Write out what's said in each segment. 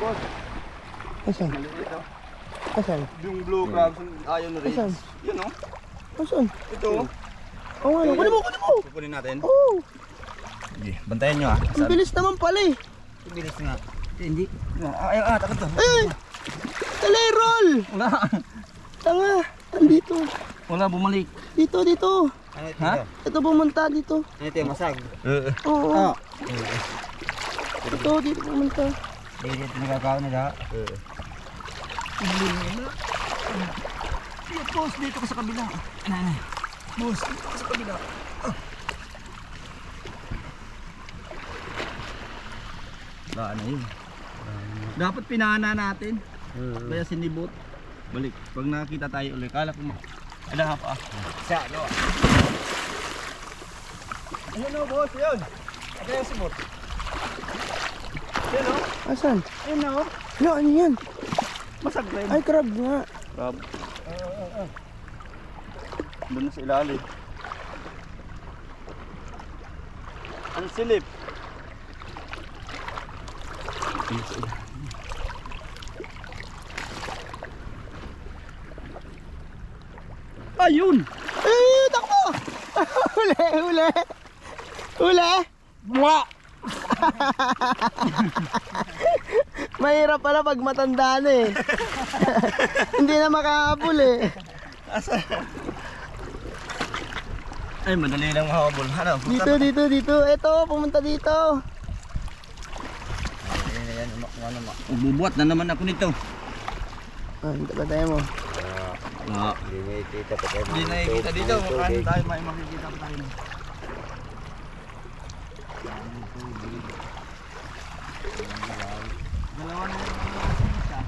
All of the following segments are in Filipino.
boss. Asan? Maliit oh. Asan? Yung blue crabs ayaw na rin. Asan? Yun oh. Asan? Ito. Oo nga, kunin mo, kunin mo. Kukunin natin. Oo. Sige, bantayan nyo ah. Ang bilis naman pala eh. Bilis nga. Hindi. Takot to. Ay! Dali, roll! Wala. Tanga, andito. Wala, bumalik. Dito, dito. Ano ito? Ha? Ito pumunta dito. Ano ito yung masag? Oo. Ito, dito pumunta. Hindi ito nagkakaon nila. Boss, dito ka sa kabila. Boss, dito ka sa kabila. Wala na yun. Dapat pinana natin. Kaya sinibot. Balik. Pag nakakita tayo ulit, kala ko ada pa. Sa ano? Ayun o boss, yun. Ito yung sibot. Yun o. Asan? Yun o. Ano, ano yan? Masag rin. Ay, crab nga. Crab. Doon sa ilalim. Ang silip. Ayun! Ay, takbo! Huli, huli. Huli. Mwa! Mahirap pala pag matanda na eh. Hindi na makakapul eh. Asa? Ay, madali lang mahabol. Ano? Dito, dito, dito. Ito, pumunta dito. Ayan, bubuhat na naman ako nito. Ah, hindi ba tayo mo? Hindi nakikita dito. Mukhaan tayo may makikita pa tayo. Dalawa na yung isa.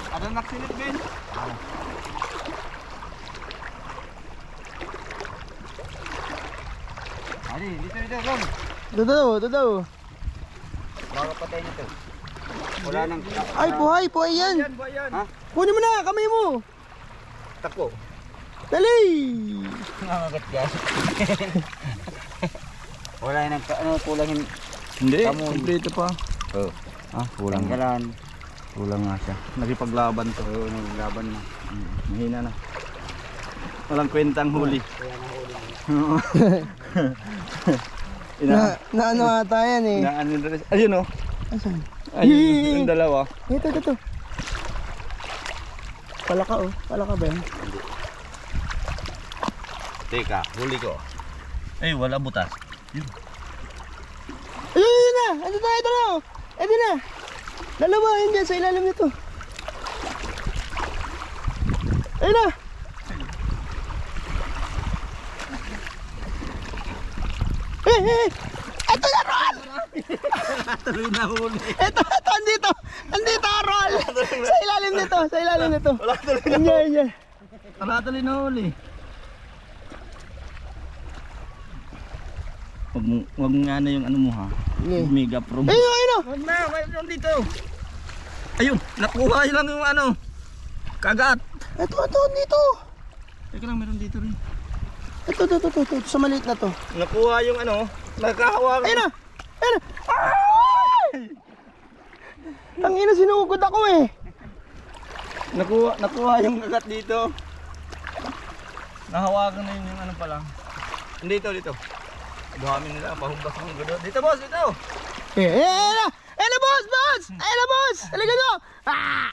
Ada naksilip Ben? Ari, dito Ron. Ito daw. Baka patay nito. Wala nang. Ay, buhay yan. Buhayan. Ha? Kunin mo na, kamay mo. Tako. Dali! Nangagat gas. Wala nang kulangin. Hindi, Kamoy. kompleto pa. Oh. Ah, kulang. Tanggalan. Kulang nga siya. Nakipaglaban to. Oo, naglaban na. Mahina na. Walang kwentang huli. Kaya nahuli na. Na ano ata yan eh. Ayun oh. Asan? Ayun, yung dalawa. Ito. Palaka oh. Palaka ba yan? Teka, huli ko. Ay, wala butas. Ayun na! Ito na! Ito na! Dalawa yun dyan sa ilalim nito. Ayun na! Ito na, Ron! Tuloy na huli. Ito, andito, Ron! Sa ilalim nito. Wala tuloy na huli. Yan. Wala tuloy na huli. Wag mo nga na yung ano mo ha. Mega pro. Ayun oh! Huwag na, mayroon dito. Ayun, nakuha yun lang yung ano. Kagat. Ito, dito. Teka lang, meron dito rin. Ito, sa maliit na to. Nakuha yung ano, nagkahawakan. Ayun na! Tangina, sinugod ako eh. Nakuha yung kagat dito. Nahawakan na yun yung ano pa lang. Dito. Buhamin nila, pahumbas ng gudo. Dito boss, dito! Ayun na, boss! Talaga no! Ah!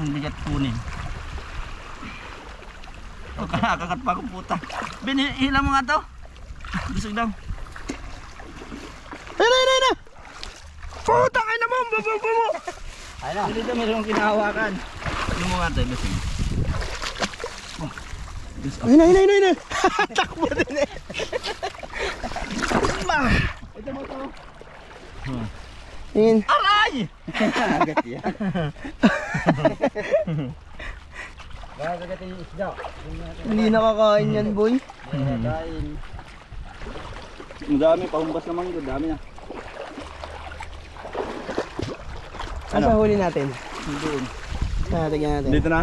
Ang bigat kunin. Kakat pa akong puta. Binihila mo nga to. Busog daw. Ayun na! Puta kayo naman! Bababa mo! Ayun na. Dito meron kinahawakan. Ano mo nga tayo, busog. Ayun na! Takbo din eh. Ito mo to. Ayun. Aray! Agad yan. Gagagat yung isda. Hindi nakakain yan, boy. Kain. Madami, pahumbas naman yun. Dami na. Ano sa huli natin? Doon. Tingnan natin. Dito na?